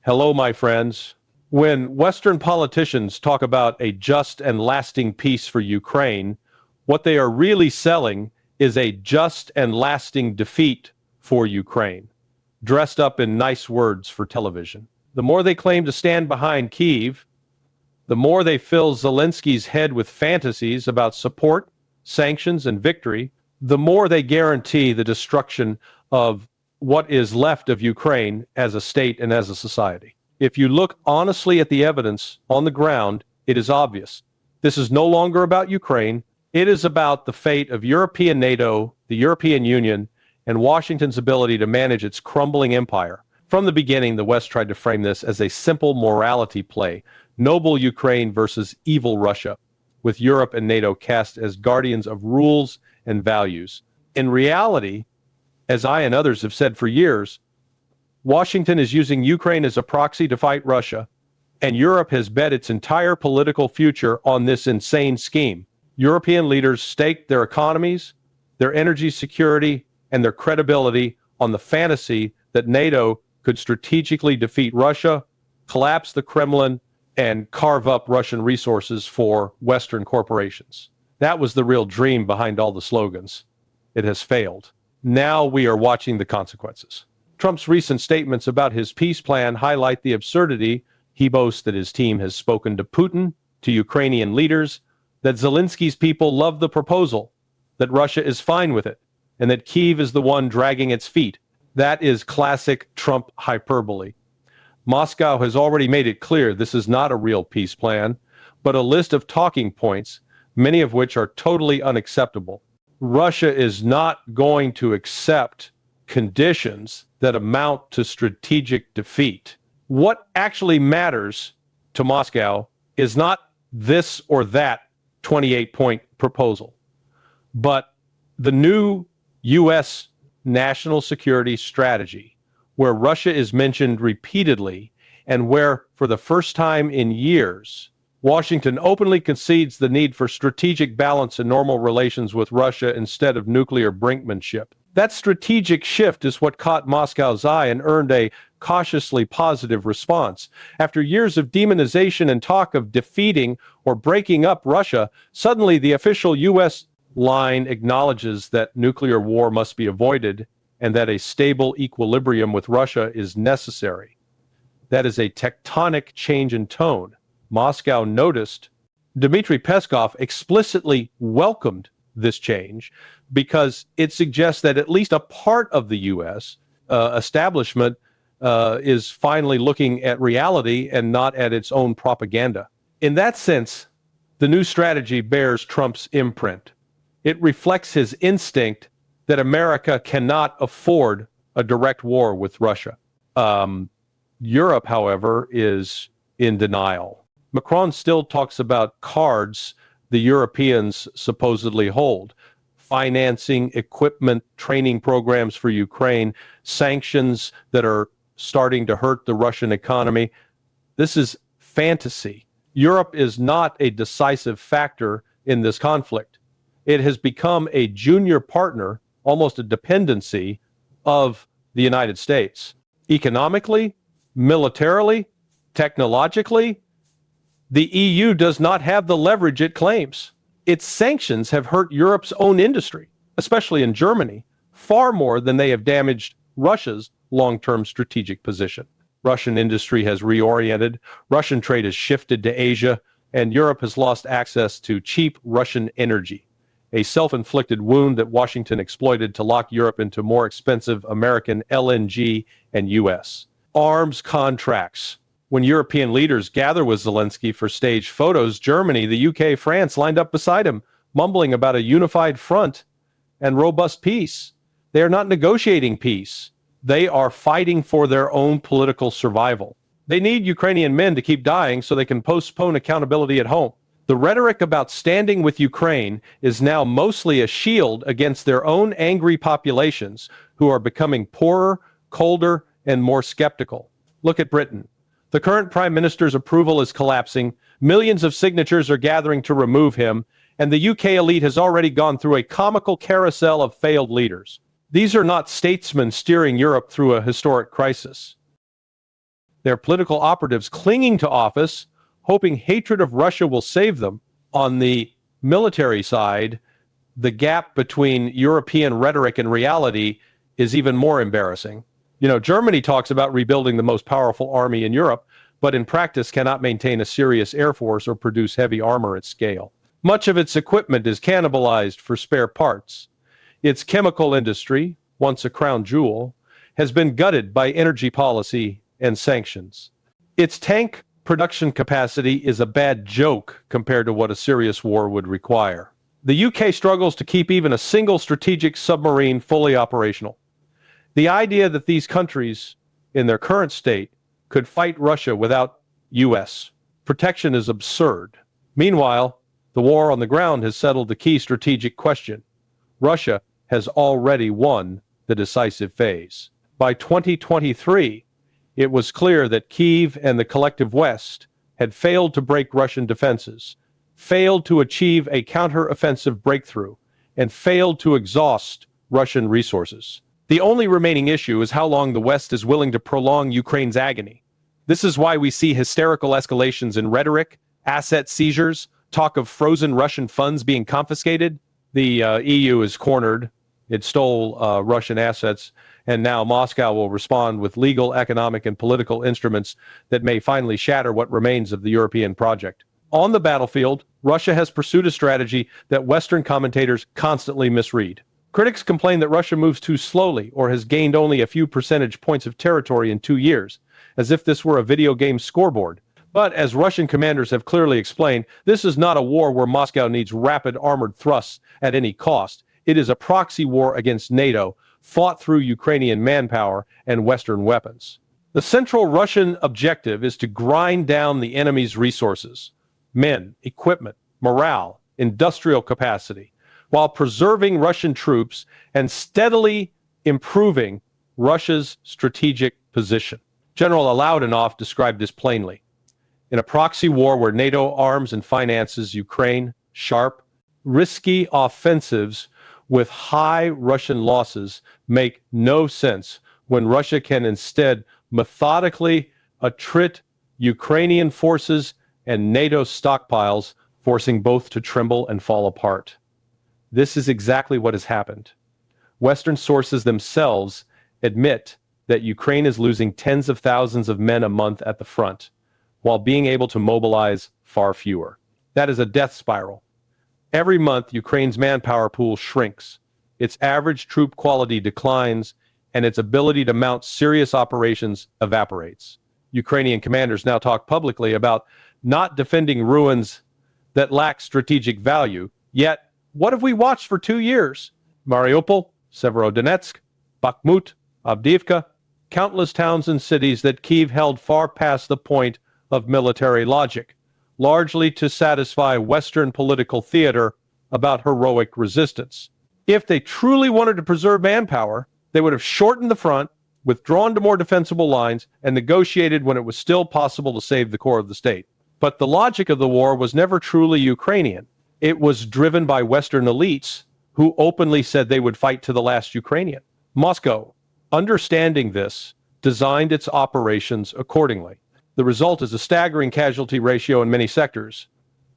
Hello, my friends. When Western politicians talk about a just and lasting peace for Ukraine, what they are really selling is a just and lasting defeat for Ukraine, dressed up in nice words for television. The more they claim to stand behind Kyiv, the more they fill Zelensky's head with fantasies about support, sanctions, and victory, the more they guarantee the destruction of what is left of Ukraine as a state and as a society. If you look honestly at the evidence on the ground, it is obvious. This is no longer about Ukraine. It is about the fate of European NATO, the European Union, and Washington's ability to manage its crumbling empire. From the beginning, the West tried to frame this as a simple morality play, noble Ukraine versus evil Russia, with Europe and NATO cast as guardians of rules and values. In reality, as I and others have said for years, Washington is using Ukraine as a proxy to fight Russia, and Europe has bet its entire political future on this insane scheme. European leaders staked their economies, their energy security, and their credibility on the fantasy that NATO could strategically defeat Russia, collapse the Kremlin, and carve up Russian resources for Western corporations. That was the real dream behind all the slogans. It has failed. Now we are watching the consequences. Trump's recent statements about his peace plan highlight the absurdity. He boasts that his team has spoken to Putin, to Ukrainian leaders, that Zelensky's people love the proposal, that Russia is fine with it, and that Kyiv is the one dragging its feet. That is classic Trump hyperbole. Moscow has already made it clear this is not a real peace plan, but a list of talking points, many of which are totally unacceptable. Russia is not going to accept conditions that amount to strategic defeat. What actually matters to Moscow is not this or that 28-point proposal, but the new U.S. national security strategy, where Russia is mentioned repeatedly and where, for the first time in years, Washington openly concedes the need for strategic balance and normal relations with Russia instead of nuclear brinkmanship. That strategic shift is what caught Moscow's eye and earned a cautiously positive response. After years of demonization and talk of defeating or breaking up Russia, suddenly the official U.S. line acknowledges that nuclear war must be avoided and that a stable equilibrium with Russia is necessary. That is a tectonic change in tone. Moscow noticed. Dmitry Peskov explicitly welcomed this change because it suggests that at least a part of the U.S. Establishment is finally looking at reality and not at its own propaganda. In that sense, the new strategy bears Trump's imprint. It reflects his instinct that America cannot afford a direct war with Russia. Europe, however, is in denial. Macron still talks about cards the Europeans supposedly hold: financing, equipment, training programs for Ukraine, sanctions that are starting to hurt the Russian economy. This is fantasy. Europe is not a decisive factor in this conflict. It has become a junior partner, almost a dependency, of the United States. Economically, militarily, technologically, the EU does not have the leverage it claims. Its sanctions have hurt Europe's own industry, especially in Germany, far more than they have damaged Russia's long-term strategic position. Russian industry has reoriented, Russian trade has shifted to Asia, and Europe has lost access to cheap Russian energy, a self-inflicted wound that Washington exploited to lock Europe into more expensive American LNG and U.S. arms contracts. When European leaders gather with Zelensky for staged photos, Germany, the UK, France lined up beside him, mumbling about a unified front and robust peace. They are not negotiating peace. They are fighting for their own political survival. They need Ukrainian men to keep dying so they can postpone accountability at home. The rhetoric about standing with Ukraine is now mostly a shield against their own angry populations who are becoming poorer, colder, and more skeptical. Look at Britain. The current prime minister's approval is collapsing. Millions of signatures are gathering to remove him, and the UK elite has already gone through a comical carousel of failed leaders. These are not statesmen steering Europe through a historic crisis. Their political operatives clinging to office, hoping hatred of Russia will save them. On the military side, the gap between European rhetoric and reality is even more embarrassing. Germany talks about rebuilding the most powerful army in Europe, but in practice cannot maintain a serious air force or produce heavy armor at scale. Much of its equipment is cannibalized for spare parts. Its chemical industry, once a crown jewel, has been gutted by energy policy and sanctions. Its tank production capacity is a bad joke compared to what a serious war would require. The UK struggles to keep even a single strategic submarine fully operational. The idea that these countries, in their current state, could fight Russia without U.S. protection is absurd. Meanwhile, the war on the ground has settled the key strategic question. Russia has already won the decisive phase. By 2023, it was clear that Kyiv and the collective West had failed to break Russian defenses, failed to achieve a counter-offensive breakthrough, and failed to exhaust Russian resources. The only remaining issue is how long the West is willing to prolong Ukraine's agony. This is why we see hysterical escalations in rhetoric, asset seizures, talk of frozen Russian funds being confiscated. The EU is cornered. It stole Russian assets, and now Moscow will respond with legal, economic, and political instruments that may finally shatter what remains of the European project. On the battlefield, Russia has pursued a strategy that Western commentators constantly misread. Critics complain that Russia moves too slowly or has gained only a few percentage points of territory in 2 years, as if this were a video game scoreboard. But as Russian commanders have clearly explained, this is not a war where Moscow needs rapid armored thrusts at any cost. It is a proxy war against NATO, fought through Ukrainian manpower and Western weapons. The central Russian objective is to grind down the enemy's resources, men, equipment, morale, industrial capacity, while preserving Russian troops and steadily improving Russia's strategic position. General Alaudanov described this plainly. In a proxy war where NATO arms and finances Ukraine, sharp, risky offensives with high Russian losses make no sense when Russia can instead methodically attrit Ukrainian forces and NATO stockpiles, forcing both to tremble and fall apart. This is exactly what has happened. Western sources themselves admit that Ukraine is losing tens of thousands of men a month at the front, while being able to mobilize far fewer. That is a death spiral. Every month, Ukraine's manpower pool shrinks, its average troop quality declines, and its ability to mount serious operations evaporates. Ukrainian commanders now talk publicly about not defending ruins that lack strategic value, yet what have we watched for 2 years? Mariupol, Severodonetsk, Bakhmut, Avdiivka, countless towns and cities that Kyiv held far past the point of military logic, largely to satisfy Western political theater about heroic resistance. If they truly wanted to preserve manpower, they would have shortened the front, withdrawn to more defensible lines, and negotiated when it was still possible to save the core of the state. But the logic of the war was never truly Ukrainian. It was driven by Western elites who openly said they would fight to the last Ukrainian. Moscow, understanding this, designed its operations accordingly. The result is a staggering casualty ratio in many sectors.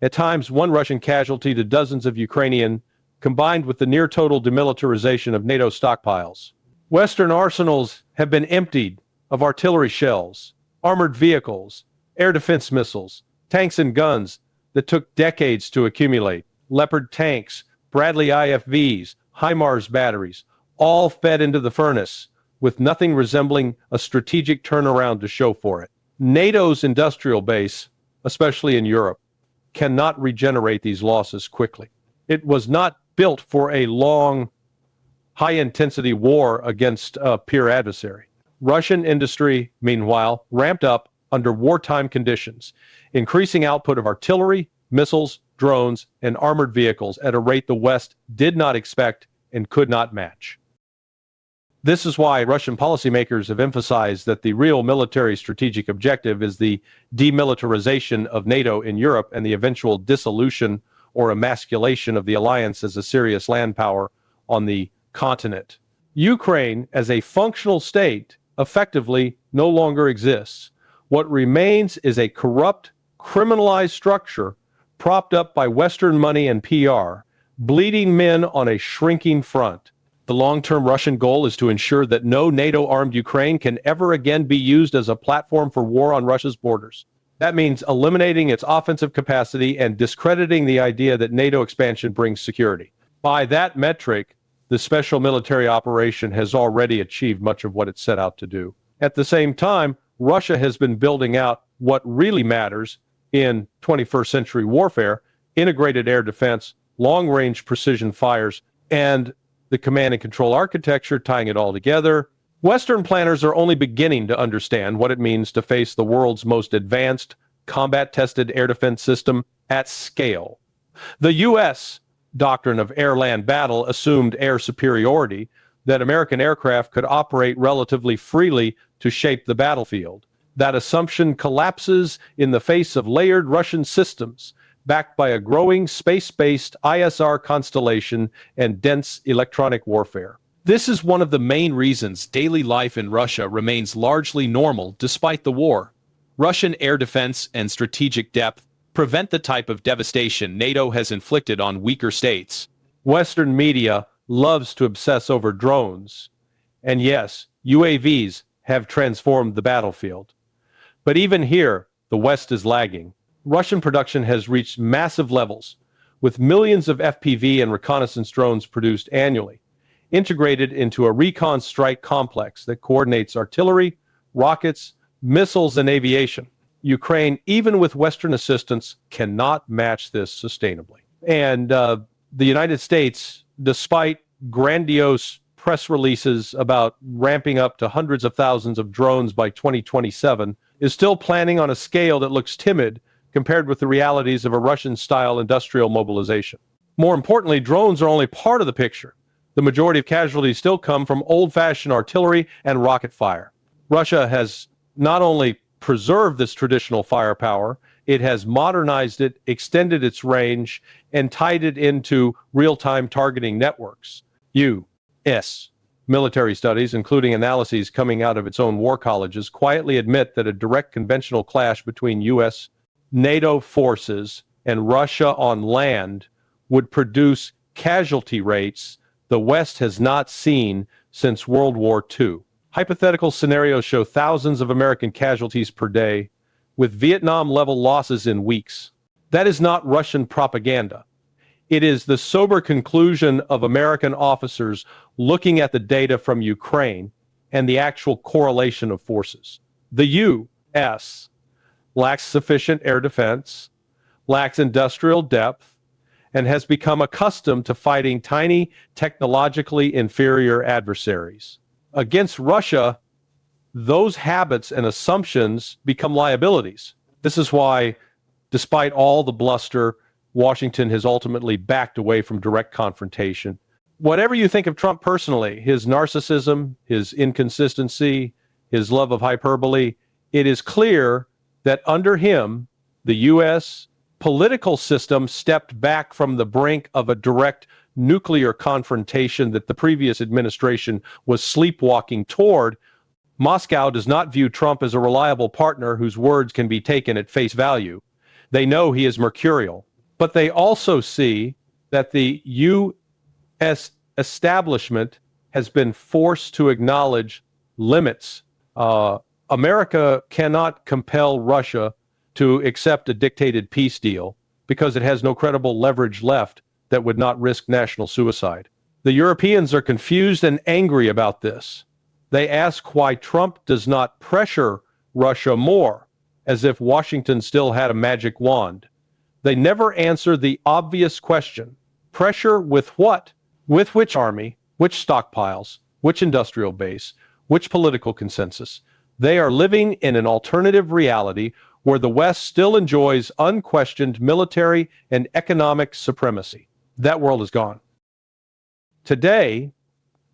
At times, one Russian casualty to dozens of Ukrainian, combined with the near-total demilitarization of NATO stockpiles. Western arsenals have been emptied of artillery shells, armored vehicles, air defense missiles, tanks and guns that took decades to accumulate, Leopard tanks, Bradley IFVs, HIMARS batteries, all fed into the furnace, with nothing resembling a strategic turnaround to show for it. NATO's industrial base, especially in Europe, cannot regenerate these losses quickly. It was not built for a long, high-intensity war against a peer adversary. Russian industry, meanwhile, ramped up under wartime conditions, increasing output of artillery, missiles, drones, and armored vehicles at a rate the West did not expect and could not match. This is why Russian policymakers have emphasized that the real military strategic objective is the demilitarization of NATO in Europe and the eventual dissolution or emasculation of the alliance as a serious land power on the continent. Ukraine, as a functional state, effectively no longer exists. What remains is a corrupt, criminalized structure propped up by Western money and PR, bleeding men on a shrinking front. The long-term Russian goal is to ensure that no NATO-armed Ukraine can ever again be used as a platform for war on Russia's borders. That means eliminating its offensive capacity and discrediting the idea that NATO expansion brings security. By that metric, the special military operation has already achieved much of what it set out to do. At the same time, Russia has been building out what really matters in 21st century warfare: integrated air defense, long-range precision fires, and the command and control architecture tying it all together. Western planners are only beginning to understand what it means to face the world's most advanced, combat-tested air defense system at scale. The U.S. doctrine of air-land battle assumed air superiority, that American aircraft could operate relatively freely to shape the battlefield. That assumption collapses in the face of layered Russian systems, backed by a growing space-based ISR constellation and dense electronic warfare. This is one of the main reasons daily life in Russia remains largely normal despite the war. Russian air defense and strategic depth prevent the type of devastation NATO has inflicted on weaker states. Western media loves to obsess over drones. And yes, UAVs have transformed the battlefield. But even here, the West is lagging. Russian production has reached massive levels, with millions of FPV and reconnaissance drones produced annually, integrated into a recon strike complex that coordinates artillery, rockets, missiles, and aviation. Ukraine, even with Western assistance, cannot match this sustainably. And the United States, despite grandiose press releases about ramping up to hundreds of thousands of drones by 2027, is still planning on a scale that looks timid compared with the realities of a Russian-style industrial mobilization. More importantly, drones are only part of the picture. The majority of casualties still come from old-fashioned artillery and rocket fire. Russia has not only preserved this traditional firepower, it has modernized it, extended its range, and tied it into real-time targeting networks. U.S. military studies, including analyses coming out of its own war colleges, quietly admit that a direct conventional clash between U.S. NATO forces and Russia on land would produce casualty rates the West has not seen since World War II. Hypothetical scenarios show thousands of American casualties per day, with Vietnam-level losses in weeks. That is not Russian propaganda. It is the sober conclusion of American officers looking at the data from Ukraine and the actual correlation of forces. The U.S. lacks sufficient air defense, lacks industrial depth, and has become accustomed to fighting tiny, technologically inferior adversaries. Against Russia, those habits and assumptions become liabilities. This is why, despite all the bluster, Washington has ultimately backed away from direct confrontation. Whatever you think of Trump personally, his narcissism, his inconsistency, his love of hyperbole, it is clear that under him, the U.S. political system stepped back from the brink of a direct nuclear confrontation that the previous administration was sleepwalking toward. Moscow does not view Trump as a reliable partner whose words can be taken at face value. They know he is mercurial, but they also see that the U.S. establishment has been forced to acknowledge limits. America cannot compel Russia to accept a dictated peace deal because it has no credible leverage left that would not risk national suicide. The Europeans are confused and angry about this. They ask why Trump does not pressure Russia more, as if Washington still had a magic wand. They never answer the obvious question: pressure with what? With which army? Which stockpiles? Which industrial base? Which political consensus? They are living in an alternative reality where the West still enjoys unquestioned military and economic supremacy. That world is gone. Today,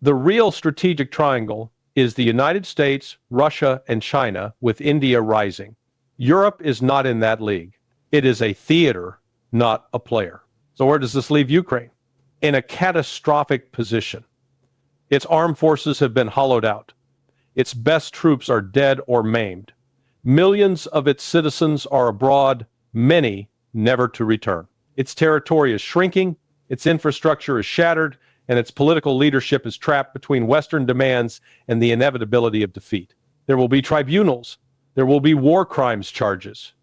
the real strategic triangle is the United States, Russia, and China, with India rising. Europe is not in that league. It is a theater, not a player. So where does this leave Ukraine? In a catastrophic position. Its armed forces have been hollowed out. Its best troops are dead or maimed. Millions of its citizens are abroad, many never to return. Its territory is shrinking, its infrastructure is shattered, and its political leadership is trapped between Western demands and the inevitability of defeat. There will be tribunals. There will be war crimes charges,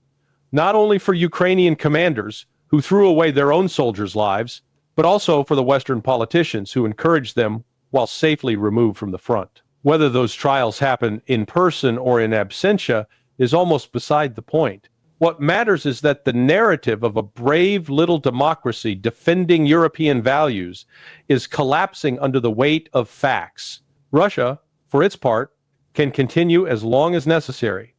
not only for Ukrainian commanders who threw away their own soldiers' lives, but also for the Western politicians who encouraged them while safely removed from the front. Whether those trials happen in person or in absentia is almost beside the point. What matters is that the narrative of a brave little democracy defending European values is collapsing under the weight of facts. Russia, for its part, can continue as long as necessary.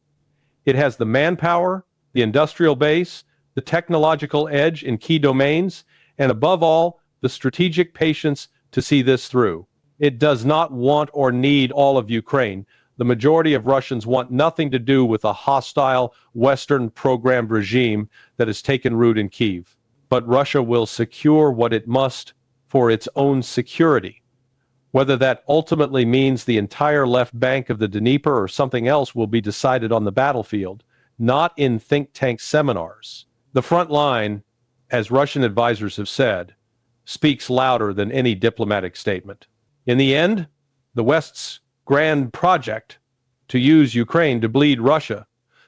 It has the manpower, the industrial base, the technological edge in key domains, and above all, the strategic patience to see this through. It does not want or need all of Ukraine. The majority of Russians want nothing to do with a hostile, Western-programmed regime that has taken root in Kyiv. But Russia will secure what it must for its own security. Whether that ultimately means the entire left bank of the Dnieper or something else will be decided on the battlefield, not in think tank seminars. The front line, as Russian advisors have said, speaks louder than any diplomatic statement. In the end, the West's grand project to use Ukraine to bleed Russia,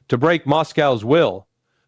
to break Moscow's will,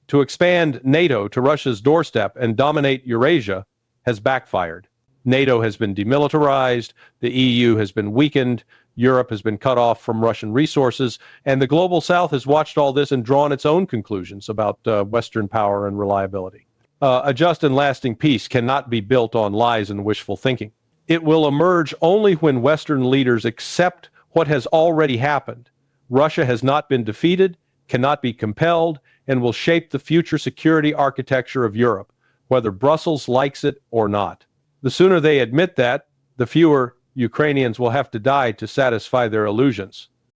to expand NATO to Russia's doorstep and dominate Eurasia has backfired. NATO has been demilitarized, the EU has been weakened, Europe has been cut off from Russian resources, and the global South has watched all this and drawn its own conclusions about Western power and reliability. A just and lasting peace cannot be built on lies and wishful thinking. It will emerge only when Western leaders accept what has already happened. Russia has not been defeated, cannot be compelled, and will shape the future security architecture of Europe, whether Brussels likes it or not. The sooner they admit that, the fewer Ukrainians will have to die to satisfy their illusions.